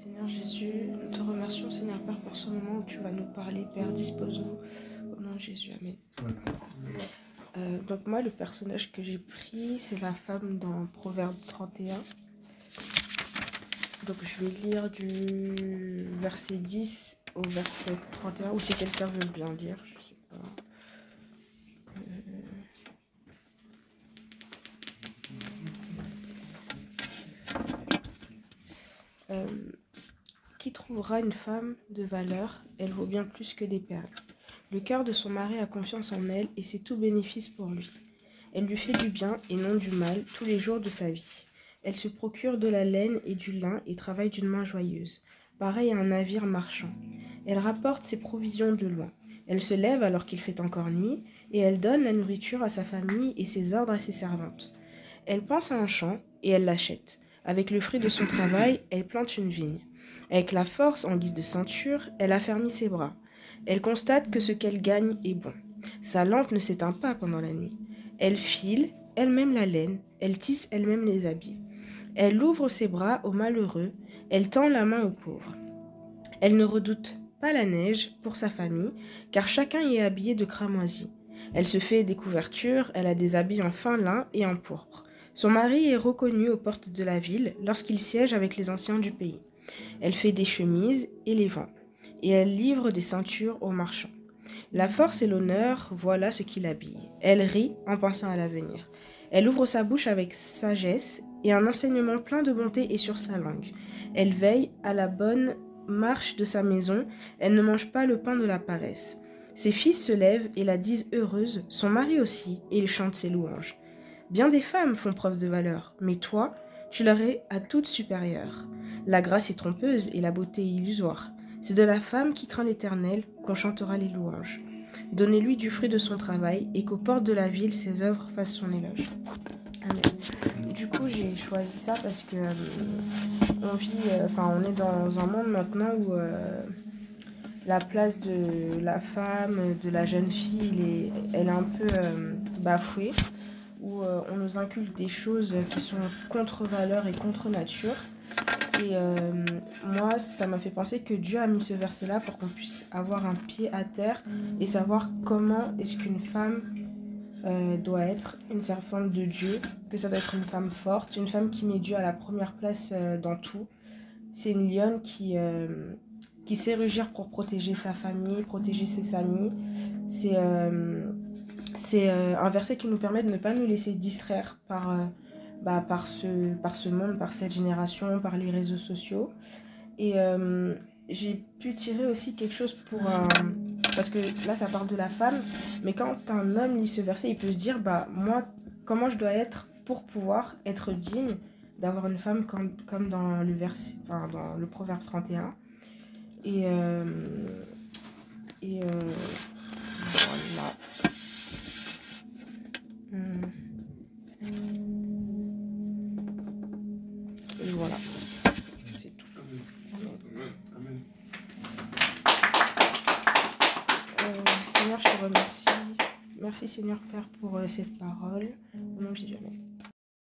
Seigneur Jésus, nous te remercions, Seigneur Père, pour ce moment où tu vas nous parler. Père, dispose-nous. Au nom de Jésus, Amen. Donc moi, le personnage que j'ai pris, c'est la femme dans Proverbe 31. Donc je vais lire du verset 10 au verset 31, ou si quelqu'un veut bien lire, je sais pas. Qui trouvera une femme de valeur? Elle vaut bien plus que des perles. Le cœur de son mari a confiance en elle et c'est tout bénéfice pour lui. Elle lui fait du bien et non du mal tous les jours de sa vie. Elle se procure de la laine et du lin et travaille d'une main joyeuse, pareil à un navire marchand. Elle rapporte ses provisions de loin. Elle se lève alors qu'il fait encore nuit et elle donne la nourriture à sa famille et ses ordres à ses servantes. Elle pense à un champ et elle l'achète. Avec le fruit de son travail, elle plante une vigne. Avec la force en guise de ceinture, elle affermit ses bras. Elle constate que ce qu'elle gagne est bon. Sa lampe ne s'éteint pas pendant la nuit. Elle file elle-même la laine, elle tisse elle-même les habits. Elle ouvre ses bras aux malheureux, elle tend la main aux pauvres. Elle ne redoute pas la neige pour sa famille, car chacun y est habillé de cramoisi. Elle se fait des couvertures, elle a des habits en fin lin et en pourpre. Son mari est reconnu aux portes de la ville lorsqu'il siège avec les anciens du pays. Elle fait des chemises et les vend, et elle livre des ceintures aux marchands. La force et l'honneur, voilà ce qui l'habille. Elle rit en pensant à l'avenir. Elle ouvre sa bouche avec sagesse, et un enseignement plein de bonté est sur sa langue. Elle veille à la bonne marche de sa maison, elle ne mange pas le pain de la paresse. Ses fils se lèvent et la disent heureuse, son mari aussi, et il chante ses louanges. Bien des femmes font preuve de valeur, mais toi, tu leur es à toutes supérieure. La grâce est trompeuse et la beauté est illusoire. C'est de la femme qui craint l'Éternel qu'on chantera les louanges. Donnez-lui du fruit de son travail et qu'aux portes de la ville ses œuvres fassent son éloge. Amen. Du coup, j'ai choisi ça parce que on est dans un monde maintenant où la place de la femme, de la jeune fille, elle est un peu bafouée, où on nous inculque des choses qui sont contre valeur et contre nature. Et moi, ça m'a fait penser que Dieu a mis ce verset-là pour qu'on puisse avoir un pied à terre et savoir comment est-ce qu'une femme doit être une servante de Dieu, que ça doit être une femme forte, une femme qui met Dieu à la première place dans tout. C'est une lionne qui sait rugir pour protéger sa famille, protéger ses amis. C'est un verset qui nous permet de ne pas nous laisser distraire par ce monde, par cette génération, par les réseaux sociaux. Et j'ai pu tirer aussi quelque chose parce que là ça parle de la femme, mais quand un homme lit ce verset, il peut se dire moi, comment je dois être pour pouvoir être digne d'avoir une femme comme dans le verset, dans le Proverbe 31. Et voilà. Et voilà. C'est tout. Amen. Seigneur, je te remercie. Merci Seigneur Père pour cette parole. Au nom de Jésus, Amen.